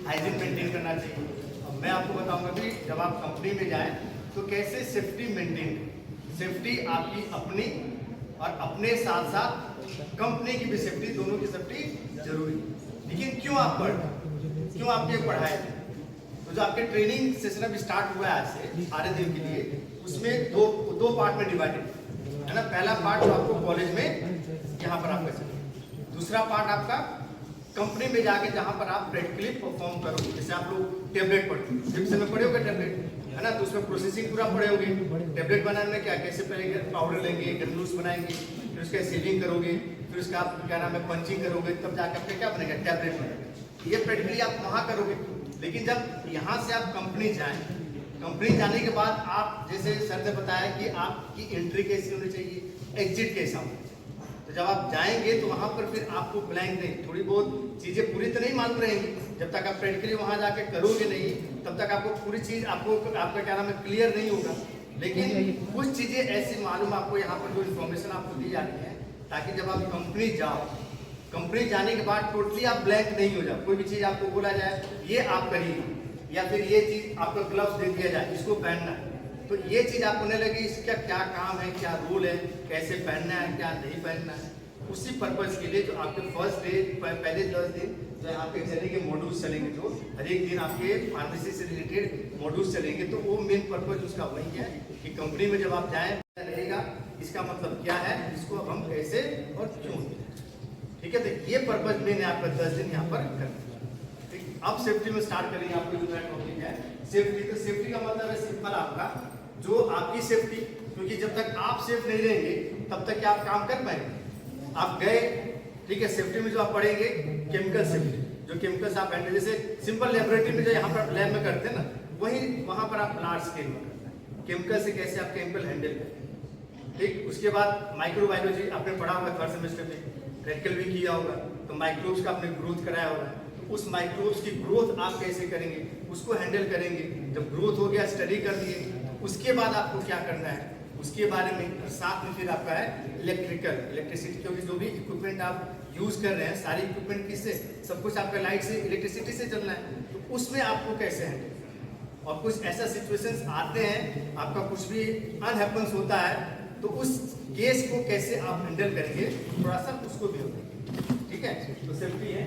Hygiene maintain करना चाहिए। अब मैं आपको बताऊंगा कि जब आप कंपनी में जाएं तो कैसे सेफ्टी मेंटेन करें। सेफ्टी आपकी अपनी और अपने साथ साथ कंपनी की भी सेफ्टी, दोनों की सेफ्टी जरूरी है। लेकिन क्यों आप पढ़ रहे हैं, क्यों आपकी पढ़ाई? तो जो आपके ट्रेनिंग सेशन अभी स्टार्ट हुआ है आज से 8 दिन के लिए, उसमें दो पार्ट में डिवाइडेड है ना। पहला पार्ट जो आपको कॉलेज में यहाँ पर आपका चलेगा, दूसरा पार्ट आपका कंपनी में जाके जहाँ पर आप प्रैक्टिकली परफॉर्म करोगे। जैसे आप लोग टेबलेट पढ़ते हो, जिस समय पढ़े होगे टेबलेट है ना, तो उसमें प्रोसेसिंग पूरा पढ़े होगे। टेबलेट बनाने में क्या कैसे पहले पाउडर लेंगे, ग्रेन्यूल्स बनाएंगे, फिर उसका सीलिंग करोगे, फिर उसका आप क्या नाम है पंचिंग करोगे, तब जाकर आपका क्या बनेगा, टैबलेट बनेगा। ये प्रैक्टिकली आप वहाँ करोगे। लेकिन जब यहाँ से आप कंपनी जाएं, कंपनी जाने के बाद आप जैसे सर ने बताया कि आपकी एंट्री कैसी होनी चाहिए, एग्जिट कैसा होना चाहिए। तो जब आप जाएंगे तो वहाँ पर फिर आपको ब्लैंक नहीं, थोड़ी बहुत चीज़ें पूरी तो नहीं मालूम रहेंगी। जब तक आप प्रैक्टिकली वहाँ जाके करोगे नहीं, तब तक आपको पूरी चीज़ आपका क्या नाम है क्लियर नहीं होगा। लेकिन कुछ चीज़ें ऐसी मालूम आपको यहाँ पर जो इन्फॉर्मेशन आपको दी जाती है, ताकि जब आप कंपनी जाओ, कंपनी जाने के बाद टोटली आप ब्लैंक नहीं हो जाओ। कोई भी चीज़ आपको बोला जाए ये आप करिए, या फिर ये चीज़ आपको ग्लव्स दे दिया जाए इसको पहनना है, तो ये चीज़ आपको नहीं लगी इसका क्या काम है, क्या रूल है, कैसे पहनना है, क्या नहीं पहनना है। उसी पर्पज़ के लिए जो आपके फर्स्ट डे पहले 10 दिन जो यहाँ पे चलेंगे मॉड्यूल्स चलेंगे, जो हर एक दिन आपके फार्मेसी से रिलेटेड मॉड्यूल्स चलेंगे, तो वो मेन पर्पज़ उसका वही है कि कंपनी में जब आप जाएँ रहेगा इसका मतलब क्या है, इसको अब हम कैसे और क्यों, ठीक है। तो ये पर्पज़ मैंने आपका 10 दिन यहाँ पर कर दिया। अब सेफ्टी में स्टार्ट करेंगे। आपको जो टॉपिक है सेफ्टी, तो सेफ्टी का मतलब है सिंपल आपका जो आपकी सेफ्टी, क्योंकि जब तक आप सेफ नहीं रहेंगे तब तक क्या आप काम कर पाएंगे। आप गए, ठीक है, सेफ्टी में जो आप पढ़ेंगे केमिकल सेफ्टी, जो केमिकल्स आप हैंडल, जैसे सिंपल लेबोरेटरी में जो यहाँ पर लैब में करते हैं ना, वही वहाँ पर आप लार्ज स्केल में करते हैं केमिकल से कैसे आप केमिकल हैंडल करते हैं, ठीक। उसके बाद माइक्रोबायोलॉजी आपने पढ़ा होगा थर्ड सेमेस्टर में, प्रैक्टिकल भी किया होगा, तो माइक्रोब्स का आपने ग्रोथ कराया होगा। उस माइक्रोब्स की ग्रोथ आप कैसे करेंगे, उसको हैंडल करेंगे। जब ग्रोथ हो गया, स्टडी कर लिए, उसके बाद आपको क्या करना है उसके बारे में। साथ में फिर आपका है इलेक्ट्रिसिटी, क्योंकि जो भी इक्विपमेंट आप यूज कर रहे हैं सारी इक्विपमेंट किससे, सब कुछ आपका लाइट से, इलेक्ट्रिसिटी से चलना है, तो उसमें आपको कैसे हैंडल। और कुछ ऐसा सिचुएशंस आते हैं, आपका कुछ भी अनहैपन्स होता है, तो उस केस को कैसे आप हैंडल करेंगे, थोड़ा सा उसको भी होगा, ठीक है। तो सेफ्टी है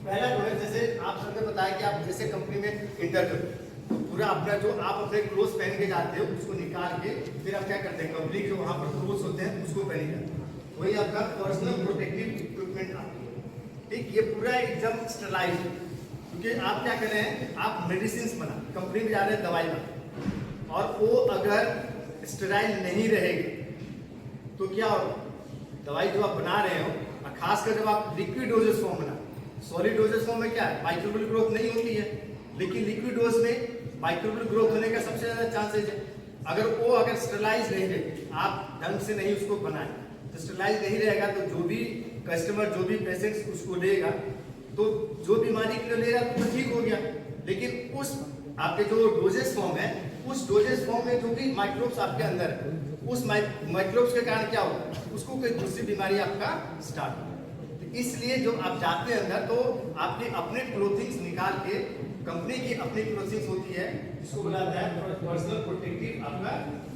पहला जो है, जैसे आप सबने बताया कि आप जैसे कंपनी में इंटर करो, तो पूरा अपना जो आप अपने क्लोथ पहन के जाते हो उसको निकाल के फिर आप क्या करते हैं, कंपनी के जो वहाँ पर क्लोथ होते हैं उसको पहन जाते हैं, वही आपका पर्सनल प्रोटेक्टिव इक्विपमेंट आता है, ठीक। ये पूरा एकदम स्टरलाइज, क्योंकि आप क्या कर रहे हैं, आप मेडिसिन बना, कंपनी में जा रहे हैं दवाई बना, और वो अगर स्टेराइल नहीं रहेगी तो क्या होगा, दवाई जो आप बना रहे हो, खासकर जब आप लिक्विड डोजेस फॉर्म बना, सॉलिड डोजेस फॉर्म में क्या है, माइक्रोबियल ग्रोथ नहीं होती है, लेकिन लिक्विड डोज में माइक्रोबियल ग्रोथ होने का सबसे ज्यादा चांसेस है। अगर स्टेरलाइज नहीं रहे, आप ढंग से नहीं उसको बनाए, तो स्टेरलाइज नहीं रहेगा, तो जो भी कस्टमर, जो भी पेशेंट्स उसको लेगा, तो जो बीमारी के लिए लेगा तो ठीक हो गया, लेकिन उस आपके जो डोजेस फॉर्म है, उस डोजेस फॉर्म में जो भी माइक्रोब्स आपके अंदर है, उस माइक्रोब्स के कारण क्या होगा, उसको कोई दूसरी बीमारी आपका स्टार्ट होगा। इसलिए जो आप जाते हैं अंदर, तो आपके अपने क्लोथिंग्स निकाल के, कंपनी की अपनी क्लोथिंग्स होती है जिसको बुलाता है पर्सनल प्रोटेक्टिव आपका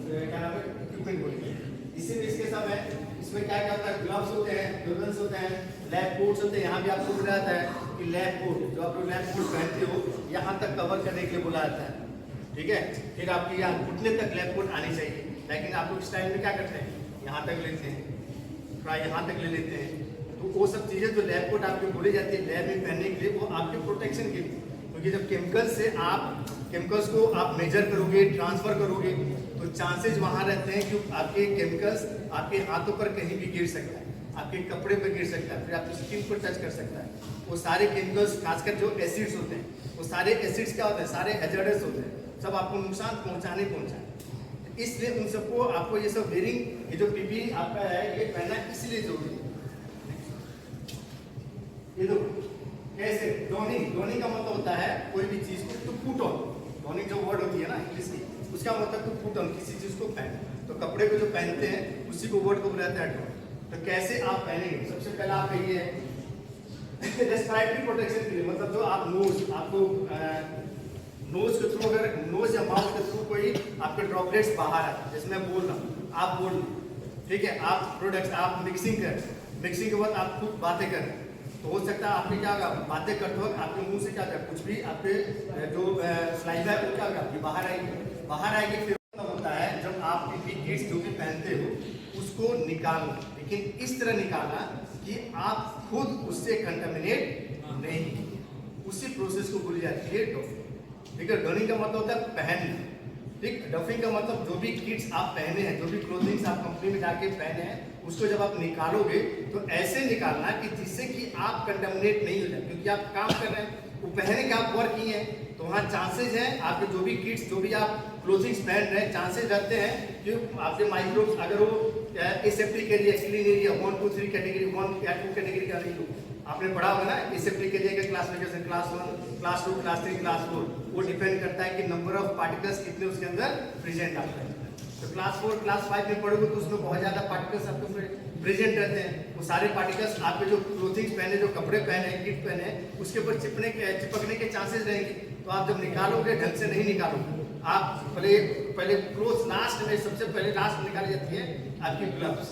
क्या नाम है इक्विपमेंट बोलते हैं। इसी में इसके सब है, इसमें क्या क्या होता है, ग्लव्स होते हैं, ग्लोव्स होते हैं, लैब कोट्स होते हैं। यहाँ भी आपको बोला जाता है कि लैब कोट, जो आप लोग लैब कोट पहनते हो, यहाँ तक कवर करने के लिए बोला जाता है, ठीक है। फिर आपकी यहाँ घुटने तक लैब कोट आनी चाहिए, लेकिन आप लोग इस टाइम में क्या करते हैं, यहाँ तक लेते हैं, थोड़ा यहाँ तक ले लेते हैं। तो वो सब चीज़ें जो लैब कोट आपको बोली जाती है लैब में पहनने के लिए, वो आपके प्रोटेक्शन के लिए, क्योंकि जब केमिकल्स को आप मेजर करोगे, ट्रांसफर करोगे, तो चांसेस वहाँ रहते हैं कि आपके केमिकल्स आपके हाथों पर कहीं भी गिर सकता है, आपके कपड़े पर गिर सकता है, फिर आपकी स्किन पर टच कर सकता है। वो सारे केमिकल्स, खासकर जो एसिड्स होते हैं, वो सारे एसिड्स क्या होते हैं, सारे हैजर्डस होते हैं, सब आपको नुकसान पहुँचाए। इसलिए उन सबको आपको ये सब वेयरिंग, ये जो पीपी आपका है, ये पहनना इसलिए जरूरी है। ये देखो कैसे डोनिंग का मतलब होता है कोई भी चीज को टू पुट ऑन। डोनिंग जो वर्ड होती है ना इंग्लिश की, उसका मतलब टू पुट ऑन, किसी चीज को पहन, तो कपड़े को जो पहनते हैं उसी को वर्ड को बुलाते हैं डोन। तो कैसे आप पहनेंगे, सबसे पहला आप ये है रेस्पिरेटरी प्रोटेक्शन के लिए, मतलब जो आप नोज, आपको नोज के थ्रू, अगर नोज या माउथ के थ्रू कोई आपके ड्रॉपलेट्स बाहर आए, जैसे मैं बोल रहा हूँ, आप बोल रहे हैं, ठीक है, आप प्रोडक्ट्स आप मिक्सिंग कर, मिक्सिंग के बाद आप खुद बातें कर, तो हो सकता है आपके क्या होगा, बातें करते वक्त आपके मुंह से क्या होगा, कुछ भी आपके जो स्लाइवा है वो क्या होगा, आपकी बाहर आएगी। फिर होता है जब आप पीपी किट्स जो भी पहनते हो उसको निकालना, लेकिन इस तरह निकालना कि आप खुद उससे कंटामिनेट नहीं, उसी प्रोसेस को बोली जाती है डफिंग। ठीक है, डफिंग का मतलब होता है पहनना, ठीक। डफिंग का मतलब जो भी किट्स आप पहने हैं, जो भी क्लोथिंग्स आप कंपनी में जाके पहने हैं, उसको जब आप निकालोगे तो ऐसे निकालना कि जिससे कि आप कंटामिनेट नहीं हो जाए, क्योंकि आप काम कर रहे हैं, वो पहने के आप वर्क किए हैं, तो वहाँ चांसेस हैं आपके जो भी किट्स, जो भी आप क्लोथिंग्स पहन रहे हैं, चांसेस रहते हैं कि आपके माइक्रोब्स, अगर वो aseptic area, clean area 1 2 3 category 1 या 2 कैटेगरी का नहीं हो, आपने पढ़ा होगा ना एसेप्टिक एरिया के classification, class 1, class 2, class 3, class 4, वो डिपेंड करता है कि नंबर ऑफ पार्टिकल्स कितने उसके अंदर प्रेजेंट आते हैं। तो क्लास 4, क्लास 5 में पढ़ोगे तो उसमें बहुत ज्यादा पार्टिकल्स आपके प्रेजेंट रहते हैं, वो सारे पार्टिकल्स आपके जो क्लोथिंग्स पहने, जो कपड़े पहने, किट पहने, उसके ऊपर चिपकने के चांसेस रहेंगे। तो आप जब निकालोगे ढंग से नहीं निकालोगे, आप पहले क्लोथ लास्ट में, सबसे पहले लास्ट में निकाली जाती है आपकी ग्लव्स,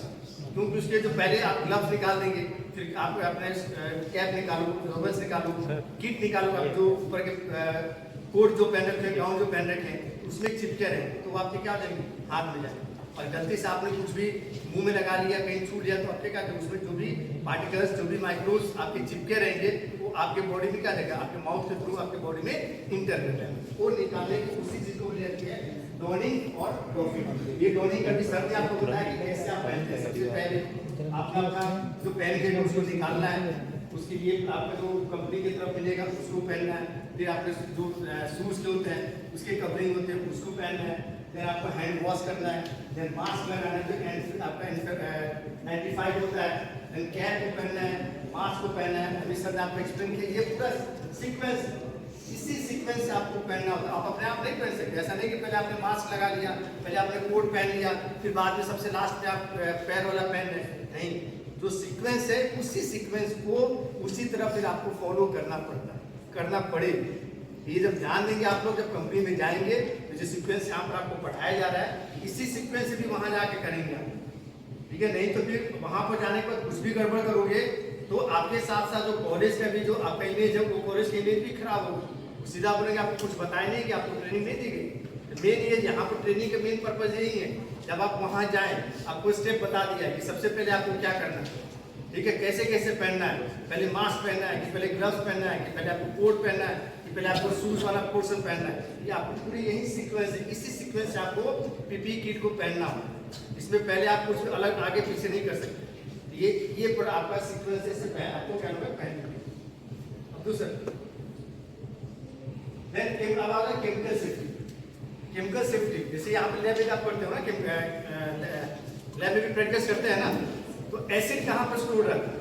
क्योंकि उसके जो पहले आप ग्लव्स निकाल देंगे, फिर आप अपने कैप निकालो, गॉगल्स निकालो, किट निकालो, आप जो ऊपर के कोट जो पहन रखे, गाउन जो पहन रखे हैं, उसमें चिपके रहे, तो वो आपके क्या हो जाएंगे, हाथ में जाएंगे। और गलती से आपने कुछ भी मुंह में लगा लिया, कहीं छू लिया, तो आपके क्या, उसमें जो भी पार्टिकल्स, जो भी माइक्रोब्स आपके चिपके रहेंगे, वो आपके बॉडी में क्या रहेगा, आपके माउथ के थ्रू आपके बॉडी में इंटर कर जाएगा। और निकालने की उसी चीज को बोली जाती है डोनिंग और डॉफिंग। ये डोनिंग का भी सर ने आपको बताया कि कैसे आप पहनते हैं। सबसे पहले आपका जो पहन के उसको निकालना है, उसके लिए आपका जो कंपनी की तरफ मिलेगा उसको पहनना है, फिर आपके जो शूज के होते हैं उसके कवरिंग होते हैं उसको पहनना है, फिर आपको हैंड वॉश करना है, देन मास्क लगाना है जो आपका 95 होता है, देन कैप को पहनना है, मास्क को पहनना है। अभी सर ने आपको एक्सप्लेन किया, ये पूरा सीक्वेंस, इसी सीक्वेंस से आपको पहनना होता है। आप अपने आप नहीं पहन सकते, ऐसा नहीं कि पहले आपने मास्क लगा लिया, पहले आपने कोट पहन लिया, फिर बाद में सबसे लास्ट में आप पैर वाला पहन रहे, नहीं। जो सीक्वेंस है उसी सीक्वेंस को उसी तरह फिर आपको फॉलो करना पड़ेगा। ये जब ध्यान देंगे आप लोग, जब कंपनी में जाएंगे तो जो सीक्वेंस यहाँ पर आपको पढ़ाया जा रहा है, इसी सीक्वेंस से भी वहां जाके करेंगे आप, ठीक है। नहीं तो फिर वहां पर जाने के बाद कुछ भी गड़बड़ करोगे तो आपके साथ साथ जो कॉलेज का भी जो आपका इमेज है, वो कॉलेज की इमेज भी खराब होगी। सीधा बोलेंगे आपको कुछ बताया नहीं कि आपको ट्रेनिंग नहीं दी गई। मेन ये यहाँ पर ट्रेनिंग का मेन पर्पज यही है, जब आप वहाँ जाएं आपको स्टेप बता दिया कि सबसे पहले आपको क्या करना है, ठीक है, कैसे कैसे पहनना है, पहले मास्क पहनना है कि पहले ग्लव्स पहनना है कि पहले आपको कोट पहनना है कि पहले आपको शूज वाला पोर्शन पहनना है। ये आपको पूरी यही सीक्वेंस है, इसी सीक्वेंस से आपको पीपी किट को पहनना हो। इसमें पहले आप कुछ अलग आगे पीछे नहीं कर सकते। ये पूरा आपका सीक्वेंस से आपको क्या होगा, पहनना। अब दूसरा देन अब आ गया केमिकल सेफ्टी। केमिकल सेफ्टी जैसे यहाँ पे लैब में आप पढ़ते हो ना, लैब में भी प्रैक्टिस करते हैं ना, तो एसिड कहाँ पर स्टोर रहता है,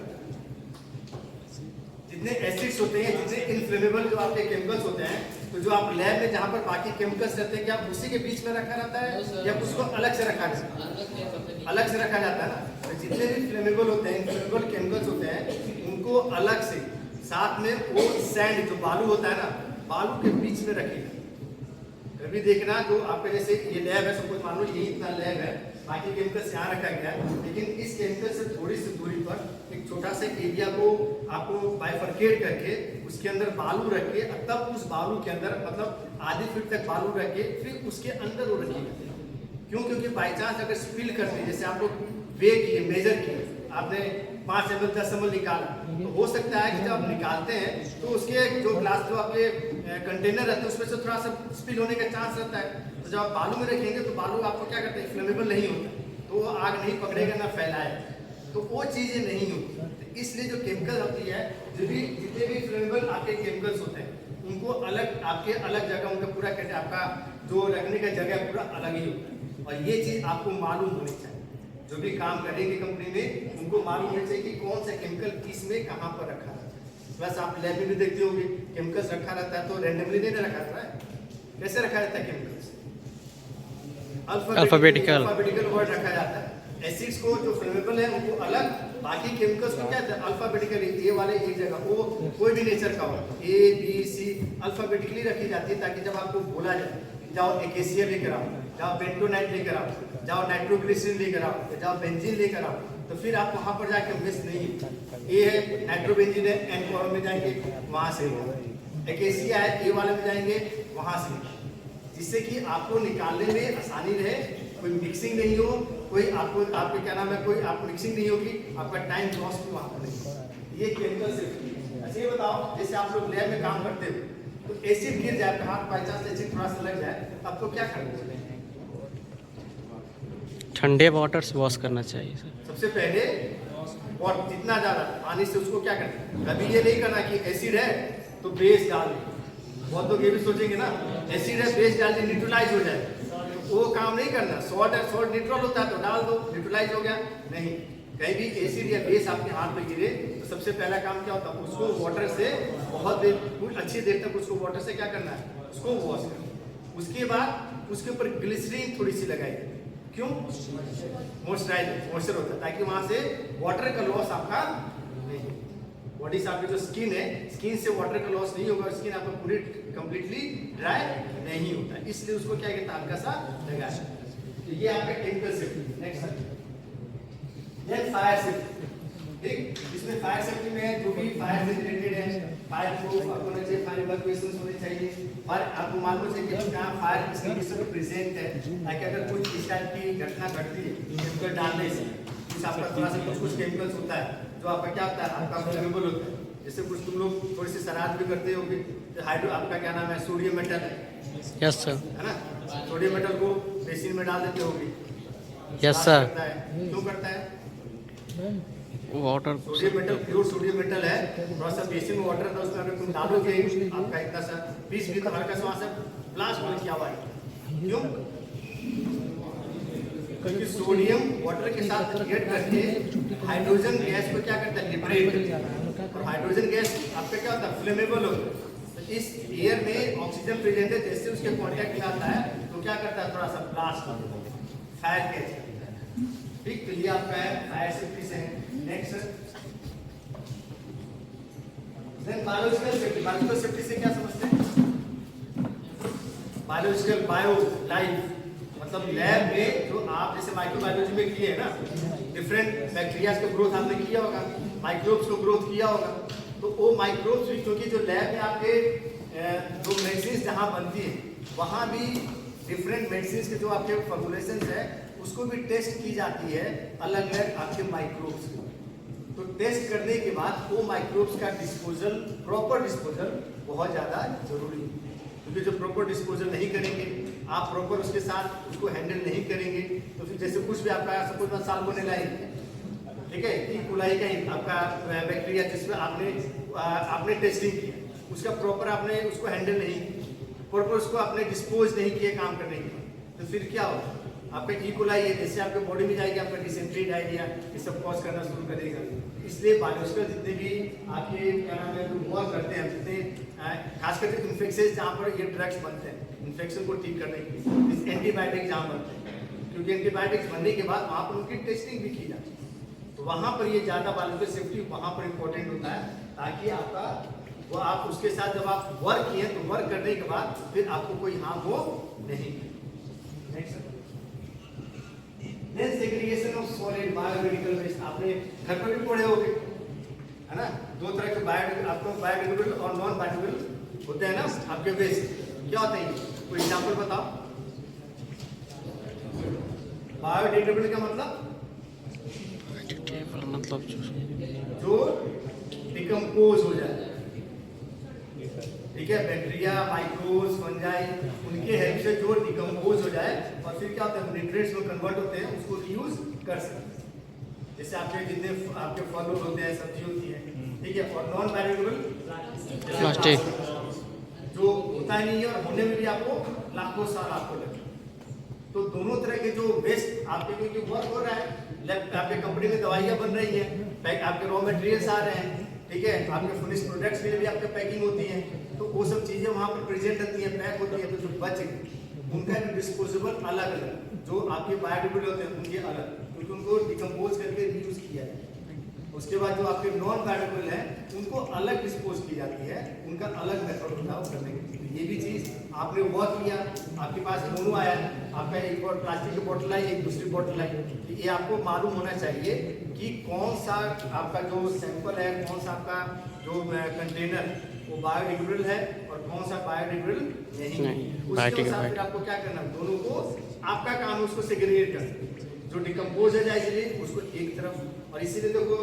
जितने एसिड्स होते हैं, जितने इनफ्लेमेबल जो आपके केमिकल्स होते हैं, तो जो आप लैब में जहाँ पर बाकी केमिकल्स रहते हैं, क्या उसी के बीच में रखा रहता है या उसको अलग से रखा जाता है? अलग से रखा जाता है ना। तो जितने भी फ्लेमेबल होते हैं, इनफ्लेमेबल केमिकल्स होते हैं, उनको अलग से, साथ में वो सैंड जो बालू होता है ना, बालू के बीच में रखेगा। कभी देखना जो आपके जैसे ये लैब है, सपोज मान लो ये इतना लैब है, बाकी केमिकल्स यहाँ रखा गया है, लेकिन इस केमिकल से थोड़ी सी दूरी पर एक छोटा सा एरिया को आपको बाइफरकेट करके उसके अंदर बालू रख के, तब उस बालू के अंदर मतलब आधी फीट तक बालू रख के फिर उसके अंदर वो रखिएगा। क्यों? क्योंकि बाई चांस अगर स्पिल करते हैं, जैसे आप लोग वे किए, मेजर किए, आपने 5 ml 10 ml निकाला, तो हो सकता है कि जब आप निकालते हैं तो उसके जो ग्लास जो आपके कंटेनर रहते हैं उसमें से थोड़ा सा स्पिल होने का चांस रहता है। तो जब आप बालू में रखेंगे तो बालू आपको क्या करता है, फ्लेमेबल नहीं होता, तो वो आग नहीं पकड़ेगा ना फैलाएगा, तो वो चीज़ें नहीं होती। तो इसलिए जो केमिकल होती है, जो भी जितने भी फ्लेमेबल आपके केमिकल्स होते हैं, उनको अलग आपके अलग जगह, उनका पूरा कहते हैं आपका जो रखने का जगह पूरा अलग ही होता है। और ये चीज़ आपको मालूम होनी चाहिए, जो भी काम करेंगे कंपनी में उनको मालूम होना चाहिए कि कौन सा केमिकल किस में कहाँ पर रखा है। प्लस आप लैब में भी देखते होंगे केमिकल्स रखा रहता है तो रैंडमली नहीं रखा रहता है, कैसे रखा रहता है केमिकल्स, अल्फाबेटिकल वर्ड रखा जाता है। एसिड्स को जो फ्लेमेबल है उनको अलग बाकी केमिकल्स को क्या अल्फाबेटिकली ए वाले एक जगह, वो कोई भी नेचर का हो, ए बी सी अल्फाबेटिकली रखी जाती है, ताकि जब आपको बोला जाए जाओ एकेसिया लेकर आओ, जाओ बेंटोनाइट लेकर आओ, जाओ नाइट्रोग्लिसरीन लेकर आओ, जाओ बेंजीन लेकर आओ, तो फिर आप वहां पर जाके मिस नहीं, ए है नाइट्रोबेंजीन है, एन कॉलम में जाएंगे वहां से, एकेसिया है ए वाले में जाएंगे वहां से, जिससे कि आपको निकालने में आसानी रहे, कोई मिक्सिंग नहीं हो, कोई आपको आपके क्या नाम है, कोई आपको मिक्सिंग नहीं होगी, आपका टाइम लॉस भी वहां पर नहीं। ये केमिकल सेफ्टी। अच्छा ये बताओ, जैसे आप लोग लैब में काम करते हो तो एसिड गिर जाए आपके हाथ, बाई चांस एसिड थोड़ा सा लग जाए तो आपको क्या करना चाहिए? ठंडे वाटर से वॉश करना चाहिए सर। सबसे पहले और जितना ज्यादा पानी से उसको क्या करना, कभी ये नहीं करना कि एसिड है तो बेस डाल दे, बहुत लोग ये भी सोचेंगे ना एसिड है बेस डाल दे न्यूट्रलाइज हो जाए, वो काम नहीं करना। सॉल्ट है, सॉल्ट न्यूट्रल होता है तो डाल दो, न्यूट्रलाइज हो गया, नहीं। कहीं भी एसिड या बेस आपके हाथ में गिरे तो सबसे पहला काम क्या होता है, उसको वाटर से बहुत देर, कुछ अच्छी देर तक उसको वाटर से क्या करना है, उसको वॉश करना। उसके बाद उसके ऊपर ग्लिसरीन थोड़ी सी लगाई, क्यों? मॉइस्चर होता है, ताकि वहां से वाटर का लॉस आपका नहीं, बॉडी से आपकी जो स्किन है, स्किन से वाटर का लॉस नहीं होगा, स्किन आपका पूरी कंप्लीटली ड्राई नहीं होता, इसलिए उसको क्या कहते हैं, हल्का सा लगाया। तो ये आपका chemical safety. Next then fire safety, ठीक, इसमें फायर सेफ्टी में जो भी फायर से रिलेटेड है, फायर प्रूफ आपको होना चाहिए, फायर इवैक्यूएशन होने चाहिए, और आपको मालूम है कि कहाँ फायर एक्सटिंग्विशर प्रेजेंट है, ताकि अगर कुछ इस टाइप की घटना घटती है केमिकल डालने से, कुछ आपका थोड़ा सा कुछ केमिकल्स होता है जो आपका क्या होता है, आपका फ्लेमेबल होता है। जैसे कुछ तुम लोग थोड़ी सी शरारत भी करते होगे, हाइड्रो आपका क्या नाम है, सोडियम मेटल है, यस सर, है ना, सोडियम मेटल को बेसिन में डाल देते होगे, यस सर। क्यों करता है? Water sodium metal, pure sodium metal है, थोड़ा सा बेसिन में वाटर था, उसमें अगर तुम डालोगे आपका इतना सा पीस भी हल्का सा वहां से ब्लास्ट होने की आवाज, क्यों? क्योंकि सोडियम वाटर के साथ रिएक्ट करके हाइड्रोजन गैस को क्या करता है, लिबरेट करता है, और हाइड्रोजन गैस आपका क्या होता है, फ्लेमेबल होता है। तो इस एयर में ऑक्सीजन प्रेजेंट है, जैसे उसके कांटेक्ट में आता है तो क्या करता है, थोड़ा सा ब्लास्ट होता है, फायर कैच करता है, ठीक। तो ये आपका है फायर सेफ्टी से है। Next then biological safety. Biological safety से क्या समझते हैं? बायोलॉजिकल, बायो लाइफ, मतलब लैब में जो आप जैसे माइक्रोबायोलॉजी में किए हैं ना, डिफरेंट बैक्टीरियाज का ग्रोथ आपने किया होगा, माइक्रोब्स को ग्रोथ किया होगा, तो वो माइक्रोब्स भी, क्योंकि जो लैब में आपके जो मेडिसिन जहाँ बनती है वहाँ भी डिफरेंट मेडिसिन के जो आपके फॉर्मुलेशंस है उसको भी टेस्ट की जाती है अलग अलग आपके माइक्रोब्स को। तो टेस्ट करने के बाद वो माइक्रोब्स का डिस्पोजल, प्रॉपर डिस्पोजल बहुत ज़्यादा जरूरी है, क्योंकि जो प्रॉपर डिस्पोजल नहीं करेंगे आप, प्रॉपर उसके साथ उसको हैंडल नहीं करेंगे, तो फिर जैसे कुछ भी आपका सपोज साल्मोनेला है, ठीक है, ई कोलाई का आपका बैक्टीरिया जिसमें आपने टेस्टिंग किया, उसका प्रॉपर आपने उसको हैंडल नहीं, प्रॉपर उसको आपने डिस्पोज नहीं किया काम करने के, तो फिर क्या होगा, आपका ई कोलाई है, जैसे आपके बॉडी में जाएगी आपका डिसेंट्री, डायरिया, ये सब कॉज करना शुरू करेगा। इसलिए बायोलॉजिकल जितने भी आपके क्या नाम है वर्क करते हैं, जितने खास करके इन्फेक्शन जहाँ पर ये ड्रग्स बनते हैं इन्फेक्शन को ठीक करने के लिए, एंटीबायोटिक जहाँ बनते हैं, क्योंकि एंटीबायोटिक्स बनने के बाद वहाँ पर उनकी टेस्टिंग भी की जाती है, तो वहाँ पर ये ज़्यादा बायोलॉजिकल सेफ्टी वहाँ पर इम्पोर्टेंट होता है, ताकि आपका वो आप उसके साथ जब आप वर्क किए तो वर्क करने के बाद फिर आपको कोई हार्म हो नहीं। Next then segregation of solid biomedical waste, आपने घर पर भी पढ़े होंगे, है ना, दो तरह के आपको बायोडिग्रेडेबल और नॉन बायोडिग्रेडेबल होते हैं ना आपके वेस्ट, क्या होते हैं, कोई एग्जांपल बताओ। बायोडिग्रेडेबल का मतलब जो डिकम्पोज हो जाए, ठीक है, बैक्टीरिया, माइक्रोब्स, फंजाई, उनके हेल्प से जो डिकम्पोज हो जाए और फिर क्या होता है न्यूट्रिएंट्स में कन्वर्ट होते हैं, उसको यूज कर सकते हैं। जैसे आपके जितने आपके फल होते हैं, सब्जी होती है, ठीक है, और नॉन बायोडिग्रेडेबल प्लास्टिक जो होता ही नहीं है और होने में भी आपको लाखों साल आपको लगे। तो दोनों तरह के जो वेस्ट आपके क्योंकि वर्क हो रहा है, आपके कंपनी में दवाइयाँ बन रही हैं, आपके रॉ मटेरियल्स आ रहे हैं, ठीक है, आपके फिनिश प्रोडक्ट्स के लिए भी आपके पैकिंग होती है, तो वो सब चीजें वहाँ पर प्रेजेंट रहती हैं, पैक होती है, तो जो बच उनका डिस्पोजेबल अलग अलग, जो आपके बायोडिग्रेडेबल होते हैं उनके अलग, क्योंकि उनको डिकम्पोज करके रीयूज किया है। उसके बाद जो आपके नॉन बायोडिग्रेडेबल हैं उनको अलग डिस्पोज की जाती है, उनका अलग मेथड होता है वो करने की। ये भी चीज़ आपने वर्क किया, आपके पास दोनों आया, आपका एक और प्लास्टिक की बोतल आई, एक दूसरी बोतल आई, तो ये आपको मालूम होना चाहिए कि कौन सा आपका जो सैंपल है, कौन सा आपका जो कंटेनर वो बायोडिग्रेडेबल है और कौन सा बायोडिग्रेडेबल नहीं है। उसके अनुसार फिर आपको क्या करना, दोनों को आपका काम है उसको सेग्रीगेट करना, जो डिकम्पोज हो जाए इसलिए उसको एक तरफ। और इसीलिए देखो